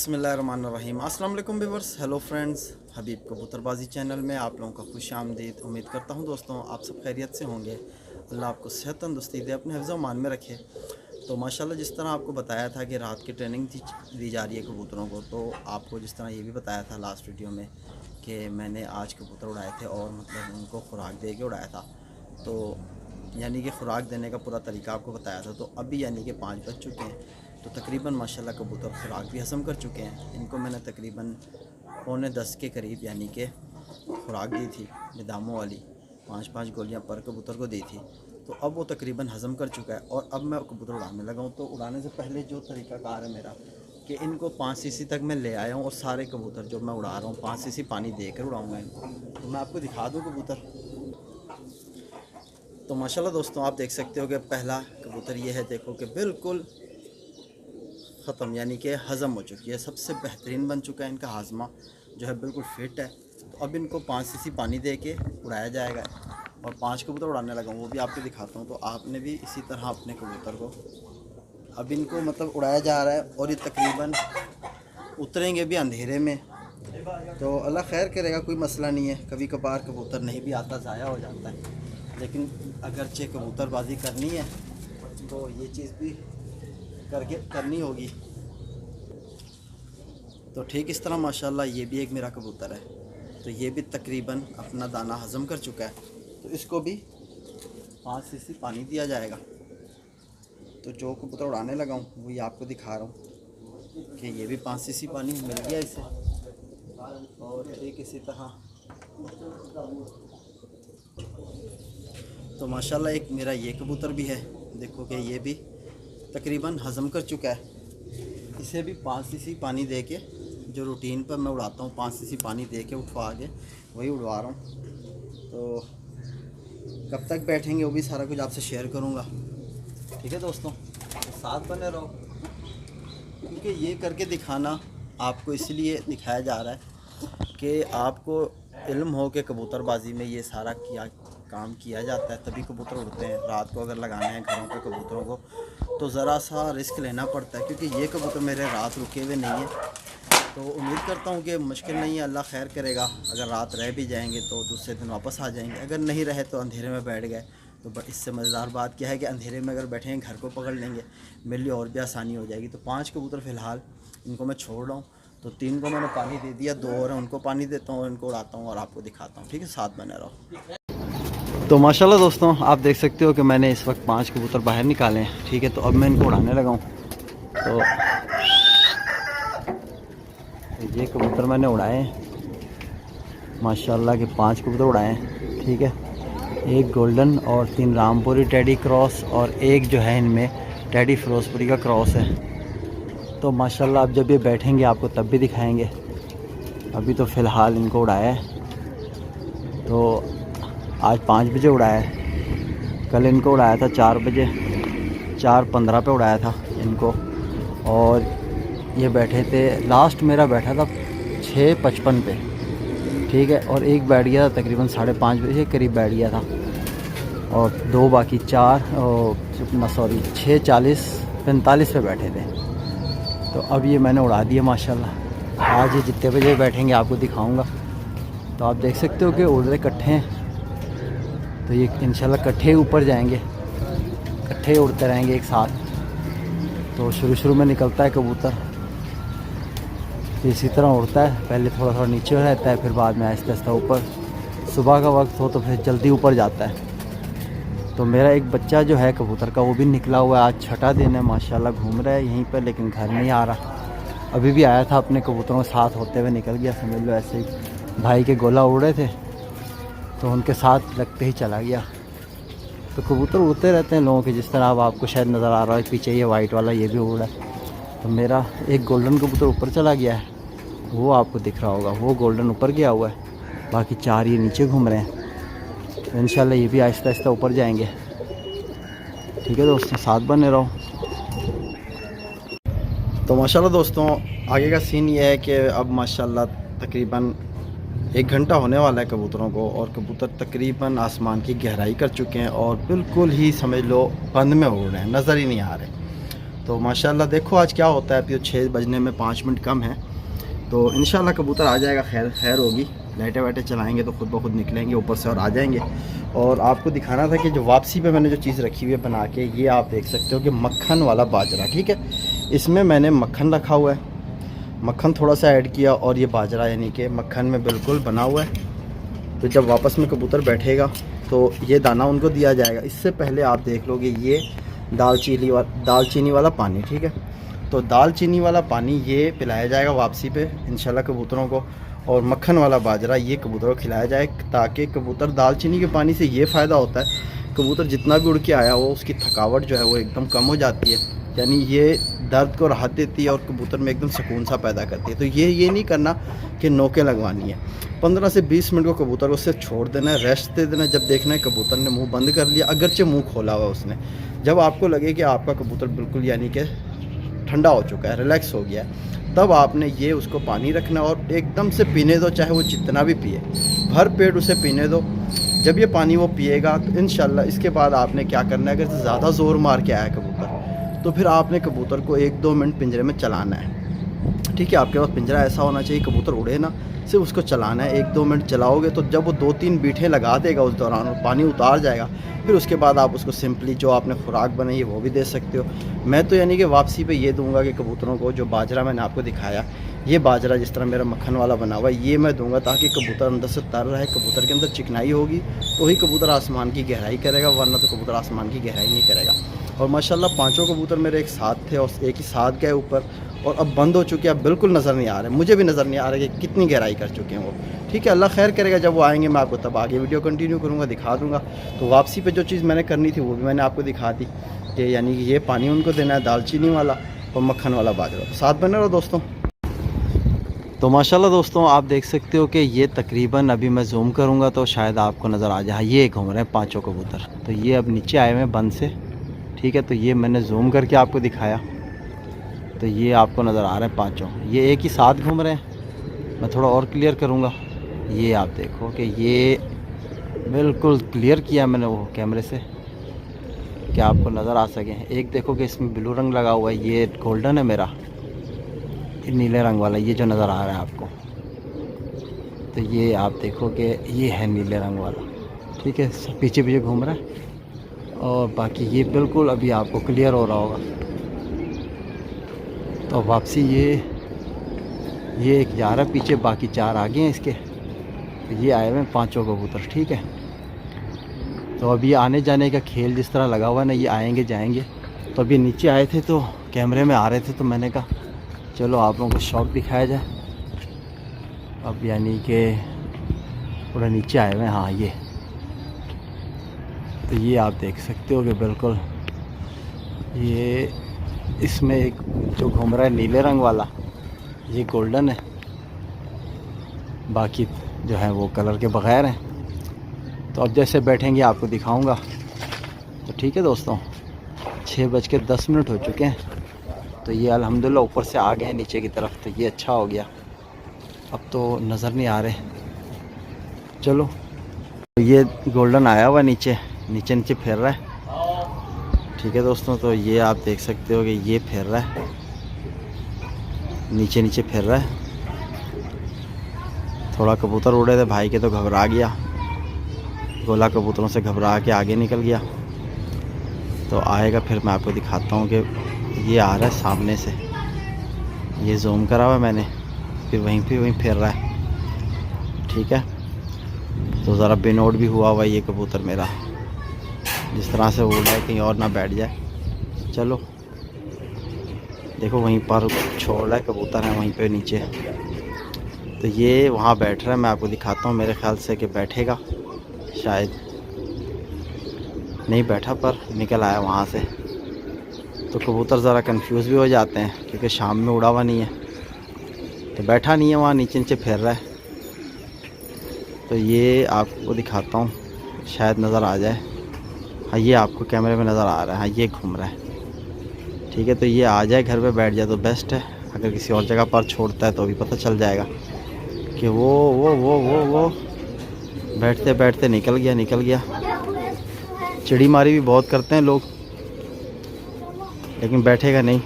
बिस्मिल्लाहिर्रहमानिर्रहीम। अस्सलाम वालेकुम व्यूअर्स, हेलो फ्रेंड्स, हबीब कबूतरबाजी चैनल में आप लोगों का खुश आमदीद। उम्मीद करता हूँ दोस्तों आप सब खैरियत से होंगे। अल्लाह आपको सेहत तंदुरुस्ती दे, अपने हिफ्ज़ मान में रखे। तो माशाल्लाह जिस तरह आपको बताया था कि रात की ट्रेनिंग दी जा रही है कबूतरों को, तो आपको जिस तरह ये भी बताया था लास्ट वीडियो में कि मैंने आज कबूतर उड़ाए थे और मतलब उनको खुराक दे के उड़ाया था। तो यानी कि खुराक देने का पूरा तरीका आपको बताया था। तो अभी यानी कि 5 बज चुके हैं, तो तकरीबन माशाल्लाह कबूतर खुराक भी हज़म कर चुके हैं। इनको मैंने तकरीबन 9:45 के करीब यानी कि खुराक दी थी बेदामों वाली, 5-5 गोलियां पर कबूतर को दी थी। तो अब वो तकरीबन हज़म कर चुका है और अब मैं कबूतर उड़ाने लगा हूँ। तो उड़ाने से पहले जो तरीक़ाकार है मेरा कि इनको 5 सीसी तक मैं ले आया हूँ और सारे कबूतर जो मैं उड़ा रहा हूँ 5 सीसी पानी देकर उड़ाऊँगा इनको। तो मैं आपको दिखा दूँ कबूतर। तो माशाल्लाह दोस्तों आप देख सकते हो कि पहला कबूतर ये है, देखो कि बिल्कुल ख़त्म यानी कि हज़म हो चुकी है, सबसे बेहतरीन बन चुका है। इनका हाजमा जो है बिल्कुल फिट है। तो अब इनको 5 सीसी पानी दे के उड़ाया जाएगा और 5 कबूतर उड़ाने लगा हूँ, वो भी आपको दिखाता हूँ। तो आपने भी इसी तरह अपने कबूतर को अब इनको मतलब उड़ाया जा रहा है और ये तकरीबन उतरेंगे भी अंधेरे में। तो अल्लाह खैर करेगा, कोई मसला नहीं है। कभी कभार कबूतर नहीं भी आता, ज़ाया हो जाता है, लेकिन अगरचे कबूतरबाजी करनी है तो ये चीज़ भी करनी होगी। तो ठीक इस तरह माशाल्लाह ये भी एक मेरा कबूतर है। तो ये भी तकरीबन अपना दाना हज़म कर चुका है। तो इसको भी 5 सीसी पानी दिया जाएगा। तो जो कबूतर उड़ाने लगा हूँ वही आपको दिखा रहा हूँ कि ये भी 5 सीसी पानी मिल गया इसे। और ठीक इसी तरह तो माशाल्लाह एक मेरा ये कबूतर भी है, देखो कि ये भी तकरीबन हज़म कर चुका है। इसे भी 5 सीसी पानी दे के, जो रूटीन पर मैं उड़ाता हूँ 5 सीसी पानी दे के उठवा के वही उड़वा रहा हूँ। तो कब तक बैठेंगे वो भी सारा कुछ आपसे शेयर करूँगा, ठीक है दोस्तों। तो साथ बने रहो, क्योंकि ये करके दिखाना आपको इसलिए दिखाया जा रहा है कि आपको इल्म हो कि कबूतरबाजी में ये सारा काम किया जाता है, तभी कबूतर उड़ते हैं। रात को अगर लगाने हैं घरों पे कबूतरों को तो ज़रा सा रिस्क लेना पड़ता है, क्योंकि ये कबूतर मेरे रात रुके हुए नहीं हैं। तो उम्मीद करता हूँ कि मुश्किल नहीं है, अल्लाह खैर करेगा। अगर रात रह भी जाएंगे तो दूसरे दिन वापस आ जाएंगे, अगर नहीं रहे तो अंधेरे में बैठ गए। तो इससे मज़ेदार बात क्या है कि अंधेरे में अगर बैठेंगे घर को पकड़ लेंगे, मेरे लिए और भी आसानी हो जाएगी। तो 5 कबूतर फ़िलहाल इनको मैं छोड़ रहा हूँ। तो 3 को मैंने पानी दे दिया, 2 और हैं उनको पानी देता हूँ और इनको उड़ाता हूँ और आपको दिखाता हूँ, ठीक है। साथ बने रहो। तो माशाल्लाह दोस्तों आप देख सकते हो कि मैंने इस वक्त 5 कबूतर बाहर निकाले हैं, ठीक है। तो अब मैं इनको उड़ाने लगा हूँ। तो ये कबूतर मैंने उड़ाए हैं माशाल्लाह के 5 कबूतर उड़ाए हैं, ठीक है। एक गोल्डन और 3 रामपुरी टेडी क्रॉस और एक जो है इनमें टेडी फिरोजपुरी का क्रॉस है। तो माशाल्लाह अब जब ये बैठेंगे आपको तब भी दिखाएंगे। अभी तो फ़िलहाल इनको उड़ाया है। तो आज 5 बजे उड़ाया है, कल इनको उड़ाया था 4 बजे, 4:15 पे उड़ाया था इनको। और ये बैठे थे, लास्ट मेरा बैठा था 6:55 पे, ठीक है। और एक बैठ गया था तकरीबन 5:30 बजे के करीब बैठ गया था। और 2 बाकी 6:45 पे बैठे थे। तो अब ये मैंने उड़ा दिया माशाल्लाह। आज ये जितने बजे बैठेंगे आपको दिखाऊंगा। तो आप देख सकते हो कि उड़ रहे इकट्ठे हैं। तो ये इंशाल्लाह इकट्ठे ऊपर जाएंगे, इकट्ठे उड़ते रहेंगे एक साथ। तो शुरू में निकलता है कबूतर, इसी तरह उड़ता है, पहले थोड़ा थोड़ा नीचे रहता है, फिर बाद में आहिस्ता आहिस्ता ऊपर। सुबह का वक्त हो तो फिर जल्दी ऊपर जाता है। तो मेरा एक बच्चा जो है कबूतर का वो भी निकला हुआ है, आज 6ठा दिन है माशाल्लाह, घूम रहा है यहीं पर, लेकिन घर नहीं आ रहा। अभी भी आया था अपने कबूतरों के साथ, होते हुए निकल गया, समझ लो ऐसे ही। भाई के गोला उड़ रहे थे तो उनके साथ लगते ही चला गया। तो कबूतर उड़ते रहते हैं लोगों के, जिस तरह अब आपको शायद नज़र आ रहा है पीछे ये वाइट वाला, ये भी उड़ रहा है। तो मेरा एक गोल्डन कबूतर ऊपर चला गया है, वो आपको दिख रहा होगा, वो गोल्डन ऊपर गया हुआ है, बाकी 4 ये नीचे घूम रहे हैं। तो इंशाल्लाह ये भी आहिस्ता आहिस्ता ऊपर जाएंगे, ठीक है दोस्तों। साथ बने रहो। तो माशाल्लाह दोस्तों आगे का सीन ये है कि अब माशाल्लाह तकरीबन 1 घंटा होने वाला है कबूतरों को, और कबूतर तकरीबन आसमान की गहराई कर चुके हैं और बिल्कुल ही समझ लो बंद में उड़ रहे हैं, नज़र ही नहीं आ रहे। तो माशाल्लाह देखो आज क्या होता है। अभी तो 6 बजने में 5 मिनट कम है, तो इंशाल्लाह कबूतर आ जाएगा। खैर होगी, लाइटें वाइटें चलाएंगे तो खुद ब खुद निकलेंगे ऊपर से और आ जाएंगे। और आपको दिखाना था कि जो वापसी पे मैंने जो चीज़ रखी हुई है बना के, ये आप देख सकते हो कि मक्खन वाला बाजरा, ठीक है। इसमें मैंने मक्खन रखा हुआ है, मक्खन थोड़ा सा ऐड किया और ये बाजरा यानी कि मक्खन में बिल्कुल बना हुआ है। तो जब वापस में कबूतर बैठेगा तो ये दाना उनको दिया जाएगा। इससे पहले आप देख लोगे ये दालचीनी वाला पानी, ठीक है। तो दालचीनी वाला पानी ये पिलाया जाएगा वापसी पे इंशाल्लाह कबूतरों को, और मक्खन वाला बाजरा ये कबूतरों को खिलाया जाए, ताकि कबूतर, दालचीनी के पानी से ये फ़ायदा होता है, कबूतर जितना भी उड़ के आया हो उसकी थकावट जो है वो एकदम कम हो जाती है, यानी ये दर्द को राहत देती है और कबूतर में एकदम सुकून सा पैदा करती है। तो ये नहीं करना कि नोकें लगवानी है। 15 से 20 मिनट को कबूतर को सिर्फ छोड़ देना है, रेस्ट दे देना है। जब देखना है कबूतर ने मुंह बंद कर लिया, अगरचे मुंह खोला हुआ उसने, जब आपको लगे कि आपका कबूतर बिल्कुल यानी कि ठंडा हो चुका है, रिलैक्स हो गया है, तब आपने ये उसको पानी रखना और एकदम से पीने दो, चाहे वो जितना भी पिए, भर पेट उसे पीने दो। जब ये पानी वो पिएगा तो इंशाल्लाह इसके बाद आपने क्या करना है, अगर ज़्यादा ज़ोर मार के आया कबूतर तो फिर आपने कबूतर को 1-2 मिनट पिंजरे में चलाना है, ठीक है। आपके पास पिंजरा ऐसा होना चाहिए कबूतर उड़े ना, सिर्फ उसको चलाना है। 1-2 मिनट चलाओगे तो जब वो 2-3 बीठे लगा देगा उस दौरान और पानी उतार जाएगा, फिर उसके बाद आप उसको सिंपली जो आपने खुराक बनाई है वो भी दे सकते हो। मैं तो यानी कि वापसी पे ये दूंगा कि कबूतरों को जो बाजरा मैंने आपको दिखाया, ये बाजरा जिस तरह मेरा मक्खन वाला बना हुआ है, ये मैं दूंगा ताकि कबूतर अंदर से तर रहे, कबूतर के अंदर चिकनाई होगी तो ही कबूतर आसमान की गहराई करेगा, वरना तो कबूतर आसमान की गहराई नहीं करेगा। और माशाल्लाह 5 कबूतर मेरे एक साथ थे और एक ही साथ गए ऊपर, और अब बंद हो चुके हैं, अब बिल्कुल नज़र नहीं आ रहे, मुझे भी नज़र नहीं आ रहा कि कितनी गहराई कर चुके हैं वो, ठीक है। अल्लाह खैर करेगा, जब वो आएंगे मैं आपको तब आगे वीडियो कंटिन्यू करूँगा, दिखा दूँगा। तो वापसी पे जो चीज़ मैंने करनी थी वो भी मैंने आपको दिखा दी, कि यानी कि ये पानी उनको देना है, दालचीनी वाला और मक्खन वाला बाजरा। तो साथ बने रहो दोस्तों। तो माशाल्लाह दोस्तों आप देख सकते हो कि ये तकरीबन, अभी मैं जूम करूँगा तो शायद आपको नज़र आ जाए, ये घूम रहे हैं 5 कबूतर। तो ये अब नीचे आए हुए हैं बंद से, ठीक है। तो ये मैंने जूम करके आपको दिखाया, तो ये आपको नज़र आ रहे हैं 5, ये एक ही साथ घूम रहे हैं। मैं थोड़ा और क्लियर करूँगा, ये आप देखो कि ये बिल्कुल क्लियर किया मैंने वो कैमरे से कि आपको नज़र आ सके। एक देखो कि इसमें ब्लू रंग लगा हुआ है, ये गोल्डन है मेरा, ये नीले रंग वाला ये जो नज़र आ रहा है आपको, तो ये आप देखो कि ये है नीले रंग वाला, ठीक है। पीछे पीछे घूम रहा है, और बाकी ये बिल्कुल अभी आपको क्लियर हो रहा होगा। तो वापसी ये एक जा रहा है पीछे, बाकी 4 आगे हैं इसके। तो ये आए हुए हैं 5 कबूतर, ठीक है। तो अभी आने जाने का खेल जिस तरह लगा हुआ है ना, ये आएंगे जाएंगे। तो अभी नीचे आए थे तो कैमरे में आ रहे थे, तो मैंने कहा चलो आप लोगों को शौक दिखाया जाए। अब यानी कि थोड़ा नीचे आए हुए हैं, हाँ ये, तो ये आप देख सकते हो कि बिल्कुल ये, इसमें एक जो घूम रहा है नीले रंग वाला, ये गोल्डन है, बाकी जो है वो कलर के बग़ैर हैं। तो अब जैसे बैठेंगे आपको दिखाऊंगा। तो ठीक है दोस्तों, 6:10 हो चुके हैं। तो ये अल्हम्दुलिल्लाह ऊपर से आ गए हैं नीचे की तरफ, तो ये अच्छा हो गया। अब तो नज़र नहीं आ रहे, चलो। तो ये गोल्डन आया हुआ नीचे नीचे फिर रहा है, ठीक है दोस्तों। तो ये आप देख सकते हो कि ये फिर रहा है, नीचे फिर रहा है। थोड़ा कबूतर उड़े थे भाई के तो घबरा गया, गोला कबूतरों से घबरा के आगे निकल गया। तो आएगा फिर मैं आपको दिखाता हूँ कि ये आ रहा है सामने से, ये जूम करा हुआ है मैंने, फिर वहीं फिर रहा है, ठीक है। तो ज़रा बेनोट भी हुआ हुआ ये कबूतर मेरा, जिस तरह से उड़ रहा है कहीं और ना बैठ जाए। चलो देखो वहीं पर छोड़ रहा है कबूतर है वहीं पे नीचे, तो ये वहाँ बैठ रहा है। मैं आपको दिखाता हूँ, मेरे ख्याल से कि बैठेगा, शायद नहीं बैठा पर निकल आया वहाँ से। तो कबूतर ज़रा कंफ्यूज भी हो जाते हैं क्योंकि शाम में उड़ा हुआ नहीं है, तो बैठा नहीं है, वहाँ नीचे फिर रहा है। तो ये आपको दिखाता हूँ, शायद नज़र आ जाए। हाँ ये आपको कैमरे में नज़र आ रहा है, हाँ ये घूम रहा है, ठीक है। तो ये आ जाए घर पे बैठ जाए तो बेस्ट है, अगर किसी और जगह पर छोड़ता है तो भी पता चल जाएगा कि वो बैठते बैठते निकल गया। चिड़ी मारी भी बहुत करते हैं लोग, लेकिन बैठेगा नहीं।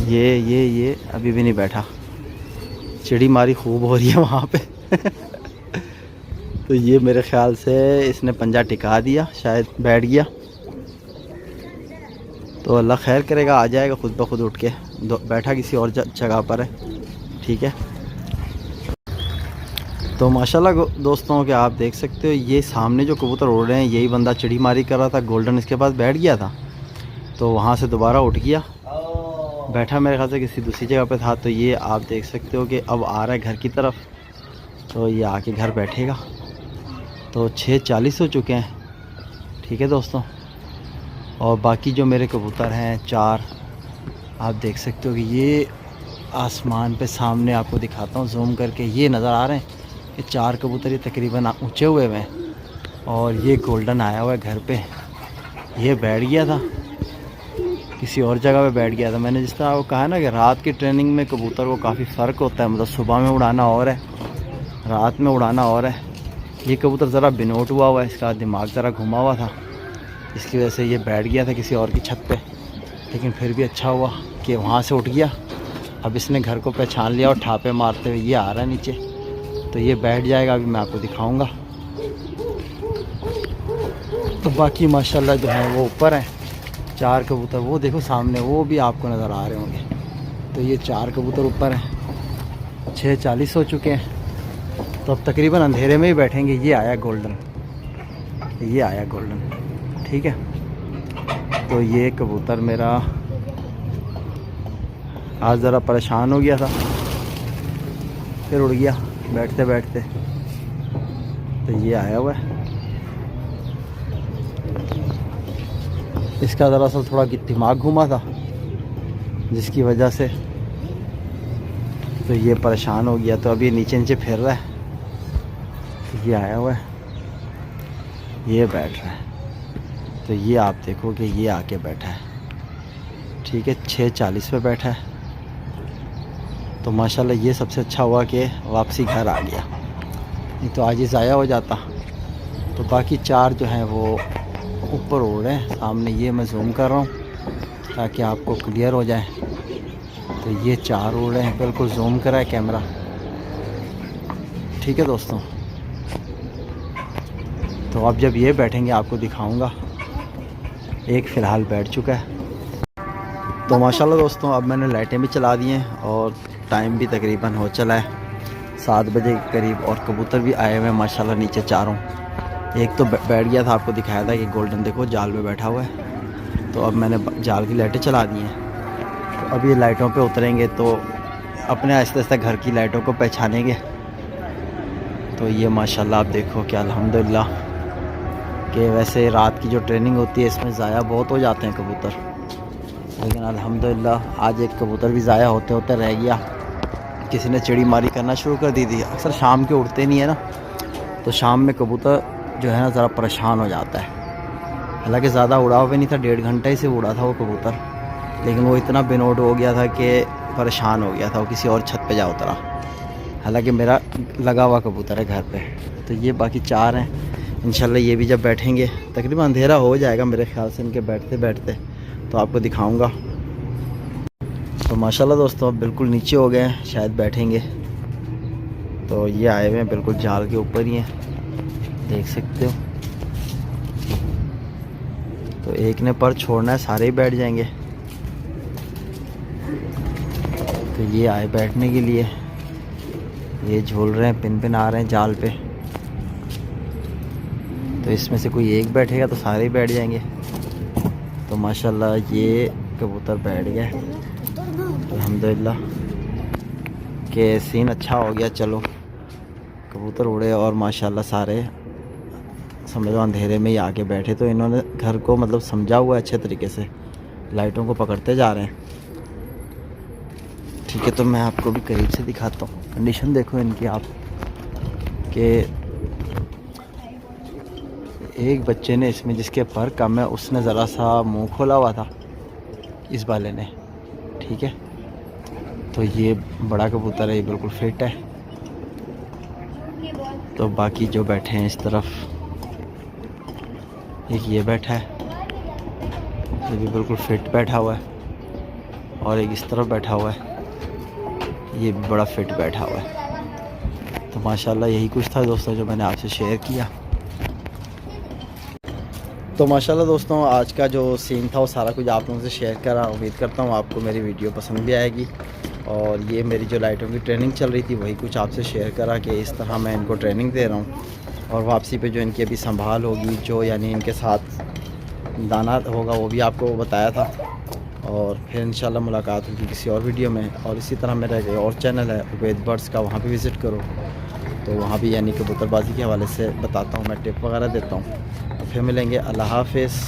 ये अभी भी नहीं बैठा। चिड़ी मारी खूब हो रही है वहाँ पे तो ये मेरे ख्याल से इसने पंजा टिका दिया, शायद बैठ गया। तो अल्लाह खैर करेगा, आ जाएगा खुद ब खुद उठ के। बैठा किसी और जगह पर है, ठीक है। तो माशाल्लाह दोस्तों, कि आप देख सकते हो ये सामने जो कबूतर उड़ रहे हैं, यही बंदा चिड़ी मारी कर रहा था। गोल्डन इसके पास बैठ गया था, तो वहाँ से दोबारा उठ गया, बैठा मेरे ख्याल से किसी दूसरी जगह पे था। तो ये आप देख सकते हो कि अब आ रहा है घर की तरफ। तो ये आके घर बैठेगा। तो 6:40 हो चुके हैं, ठीक है दोस्तों। और बाकी जो मेरे कबूतर हैं 4, आप देख सकते हो कि ये आसमान पे सामने आपको दिखाता हूँ जूम करके, ये नज़र आ रहे हैं। ये 4 कबूतर ये तकरीबन ऊंचे हुए हैं। और ये गोल्डन आया हुआ है घर पे। ये बैठ गया था किसी और जगह पे, बैठ गया था। मैंने जिस तरह वो कहा ना कि रात की ट्रेनिंग में कबूतर को काफ़ी फ़र्क होता है। मतलब सुबह में उड़ाना और है, रात में उड़ाना और है। ये कबूतर ज़रा बिनोट हुआ है, इसका दिमाग ज़रा घुमा हुआ था, इसकी वजह से ये बैठ गया था किसी और की छत पे। लेकिन फिर भी अच्छा हुआ कि वहाँ से उठ गया। अब इसने घर को पहचान लिया और ठापे मारते हुए ये आ रहा है नीचे। तो ये बैठ जाएगा, अभी मैं आपको दिखाऊंगा। तो बाकी माशाल्लाह जो है वो ऊपर हैं 4 कबूतर, वो देखो सामने, वो भी आपको नज़र आ रहे होंगे। तो ये 4 कबूतर ऊपर हैं। 6:40 हो चुके हैं, तो अब तकरीबन अंधेरे में ही बैठेंगे। ये आया गोल्डन, ये आया गोल्डन, ठीक है। तो ये कबूतर मेरा आज ज़रा परेशान हो गया था, फिर उड़ गया बैठते बैठते। तो ये आया हुआ है, इसका दरअसल थोड़ा दिमाग घुमा था, जिसकी वजह से तो ये परेशान हो गया। तो अभी नीचे नीचे फिर रहा है। तो ये आया हुआ है, ये बैठ रहा है। तो ये आप देखो कि ये आके बैठा है, ठीक है। 6:40 पे बैठा है। तो माशाल्लाह ये सबसे अच्छा हुआ कि वापसी घर आ गया, नहीं तो आज ही ज़ाया हो जाता। तो बाकी 4 जो हैं वो ऊपर उड़ रहे हैं सामने। ये मैं जूम कर रहा हूँ ताकि आपको क्लियर हो जाए। तो ये 4 उड़ रहे हैं, बिल्कुल जूम करा है कैमरा, ठीक है दोस्तों। तो अब जब ये बैठेंगे आपको दिखाऊंगा। एक फ़िलहाल बैठ चुका है। तो माशाल्लाह दोस्तों, अब मैंने लाइटें भी चला दी हैं और टाइम भी तकरीबन हो चला है 7 बजे के करीब। और कबूतर भी आए हुए हैं माशाल्लाह नीचे चारों। एक तो बैठ गया था, आपको दिखाया था कि गोल्डन देखो जाल में बैठा हुआ है। तो अब मैंने जाल की लाइटें चला दी हैं। तो अब ये लाइटों पे उतरेंगे तो अपने आहिस्ते आहिस्ते घर की लाइटों को पहचानेंगे। तो ये माशाल्लाह आप देखो कि अल्हम्दुलिल्लाह कि वैसे रात की जो ट्रेनिंग होती है इसमें ज़ाया बहुत हो जाते हैं कबूतर, लेकिन अल्हम्दुलिल्लाह आज एक कबूतर भी ज़ाया होते होते रह गया। किसी ने चिड़ी मारी करना शुरू कर दी थी। अक्सर शाम के उड़ते नहीं है ना, तो शाम में कबूतर जो है ना ज़रा परेशान हो जाता है। हालांकि ज़्यादा उड़ा हुआ नहीं था, 1.5 घंटे ही से उड़ा था वो कबूतर, लेकिन वो इतना बेनोट हो गया था कि परेशान हो गया था। वो किसी और छत पे जा उतरा। हालांकि मेरा लगा हुआ कबूतर है घर पे। तो ये बाकी 4 हैं। इंशाल्लाह ये भी जब बैठेंगे, तकरीबन अंधेरा हो जाएगा मेरे ख्याल से इनके बैठते बैठते, तो आपको दिखाऊंगा। तो माशाल्लाह दोस्तों अब बिल्कुल नीचे हो गए हैं, शायद बैठेंगे। तो ये आए हुए हैं बिल्कुल जाल के ऊपर ही हैं, देख सकते हो। तो एक ने पर छोड़ना है, सारे ही बैठ जाएंगे। तो ये आए बैठने के लिए, ये झूल रहे हैं, पिन आ रहे हैं जाल पे। तो इसमें से कोई एक बैठेगा तो सारे ही बैठ जाएंगे। तो माशाल्लाह ये कबूतर बैठ गए अल्हम्दुलिल्लाह के सीन अच्छा हो गया। चलो कबूतर उड़े और माशाल्लाह सारे समझो अंधेरे में ही आके बैठे। तो इन्होंने घर को मतलब समझा हुआ है अच्छे तरीके से, लाइटों को पकड़ते जा रहे हैं, ठीक है। तो मैं आपको भी करीब से दिखाता हूँ। कंडीशन देखो इनकी आप, कि एक बच्चे ने इसमें जिसके पर कम है उसने ज़रा सा मुंह खोला हुआ था इस वाले ने, ठीक है। तो ये बड़ा कबूतर है, ये बिल्कुल फिट है। तो बाकी जो बैठे हैं इस तरफ, एक ये बैठा है, ये भी बिल्कुल फिट बैठा हुआ है, और एक इस तरफ बैठा हुआ है, ये भी बड़ा फिट बैठा हुआ है। तो माशाल्लाह यही कुछ था दोस्तों जो मैंने आपसे शेयर किया। तो माशाल्लाह दोस्तों आज का जो सीन था वो सारा कुछ आप लोगों से शेयर करा। उम्मीद करता हूँ आपको मेरी वीडियो पसंद भी आएगी। और ये मेरी जो लाइटों की ट्रेनिंग चल रही थी वही कुछ आपसे शेयर करा कि इस तरह मैं इनको ट्रेनिंग दे रहा हूँ, और वापसी पे जो इनकी अभी संभाल होगी, जो यानी इनके साथ दाना होगा वो भी आपको बताया था। और फिर इंशाल्लाह मुलाकात होगी किसी और वीडियो में। और इसी तरह मेरा एक और चैनल है उबैद बर्ड्स का, वहाँ भी विज़िट करो, तो वहाँ भी यानी कबूतरबाजी के हवाले से बताता हूँ, मैं टिप वगैरह देता हूँ। तो फिर मिलेंगे, अल्लाह हाफ़िज़।